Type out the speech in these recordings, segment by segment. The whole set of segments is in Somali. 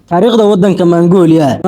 taariikhda waddanka Mongolia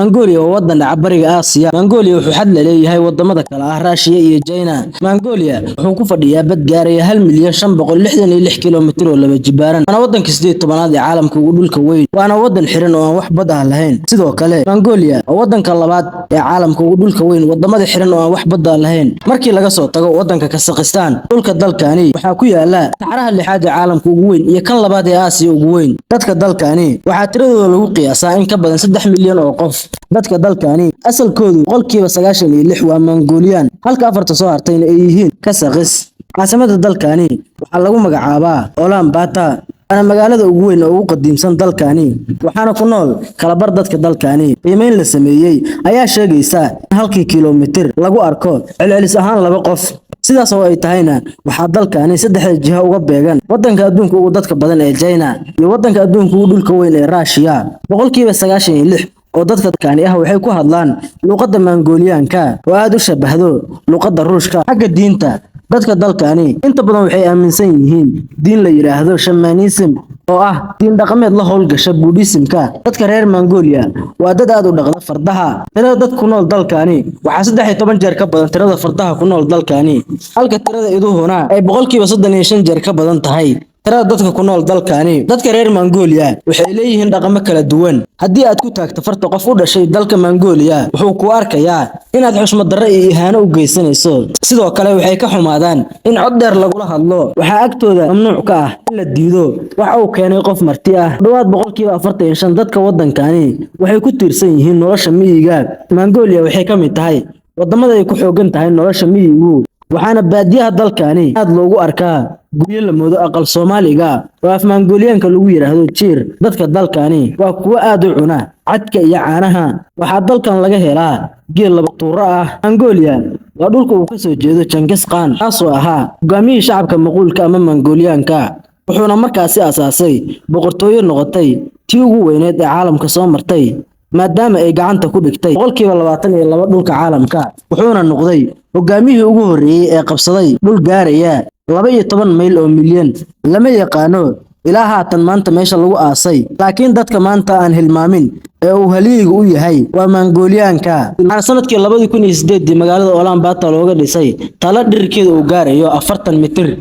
waa waddan dhaca bariga Aasiya. Mongolia wuxuu xad la leeyahay wadamada kale ah Russia iyo China. Mongolia wuxuu ku fadhiyaa bad gaaraya 1,566 kiiloomitir oo laba jibaaran. Waana waddanka 18aad ee caalamka ugu dhulka weyn. Waana waddan xiran oo aan wax bad ah lahayn. Sidoo kale, Mongolia waa waddanka labaad ee caalamka ugu dhulka weyn, wadamada xiran oo aan wax bad ah lahayn. Markii laga soo tago waddanka Kazakhstan, dhulka dalkani waxaa ku yaala saxaraha lixaad ee caalamka ugu weyn iyo kan labaad ee Aasiya ugu weyn. Dadka dalkani waxaa tiradooda lagu qiyaasaa in ka badan 3 milyan oo qof. Dadka dalkani asalkoodu boqolkiiba 96 waa Mongolian, halka afarta soo hartayna ay yihiin Kazakhs. Caasimada dalkani waxaa lagu magacaabaa Ulaanbaatar, waana magaalada ugu weyn oo ugu qadiimsan dalkani, waxaana ku nool kalabar dadka dalkani. Qiimeyn la sameeyay ayaa sheegaysa in halkii kiiloomitir lagu arko celcelis ahaan 2 qof. sidaas oo ay tahayna waxaa dalkani saddex jiha uga beegan waddanka adduunka ugu dadka badan ee China iyo waddanka adduunka ugu dhulka weyn ee Russia. boqolkiiba 96 oo dadka dalkani ah waxay ku hadlaan luqadda Mongolianka oo aad u shabahdo luqadda Ruushka. Xagga diinta, dadka dalkani inta badan waxay aaminsan yihiin diin la yiraahdo shamanism oo ah diin dhaqameed la howlgasha Buddhismka. Dadka reer Mongolia waa dad aad u dhaqda fardaha. Tirada dadka ku nool dalkani waxaa 13 jeer ka badan tirada fardaha ku nool dalkani, halka tirada iduhuna ay boqolkiiba 35 jeer ka badan tahay tirada dadka ku nool dalkani. Dadka reer Mongolia waxay leeyihiin dhaqamo kala duwan. Haddii aad ku taagto farta qof u dhashay dalka Mongolia, wuxuu ku arkayaa inaad xushmad darro iyo ihaano u geysanayso. Sidoo kale waxay ka xumaadaan in cod dheer lagula hadlo. Waxaa agtooda mamnuuc ka ah in la diido waxa uu keenay qof marti ah. Dhawaad boqolkiiba 45 dadka waddankani waxay ku tiirsan yihiin nolosha miyiga. Mongolia waxay ka mid tahay wadamada ay ku xoogan tahay nolosha miyigu, waxaana baadiyaha dalkani aad loogu arkaa guryo la moodo aqal Soomaaliga oo af Mongolianka lagu yiraahdo jiir. Dadka dalkani waa kuwa aad u cuna cadka iyo caanaha. Waxaa dalkan laga helaa geel laba tuuro ah. Mongolia waa dhulka uu ka soo jeedo Genghis Khan, kaasoo ahaa hogaamiyihii shacabka Mongolka ama Mongolianka, wuxuuna markaasi asaasay boqortooyo noqotay tii ugu weyneed ee caalamka soo martay, maadaama ay gacanta ku dhigtay boqolkiiba 22 dhulka caalamka, wuxuuna noqday hogaamiyihii ugu horeeyay ee qabsaday dhul gaaraya 12 mayl oo milyan. Lama yaqaano ilaa haatan maanta meesha lagu aasay, laakiin dadka maanta aan hilmaamin ee uu haliyiga u yahay waa Mongolianka. Sanadkii 2008 magaalada Ulaanbaatar looga dhisay talo dhirkeedu uu gaarayo 40 mitir.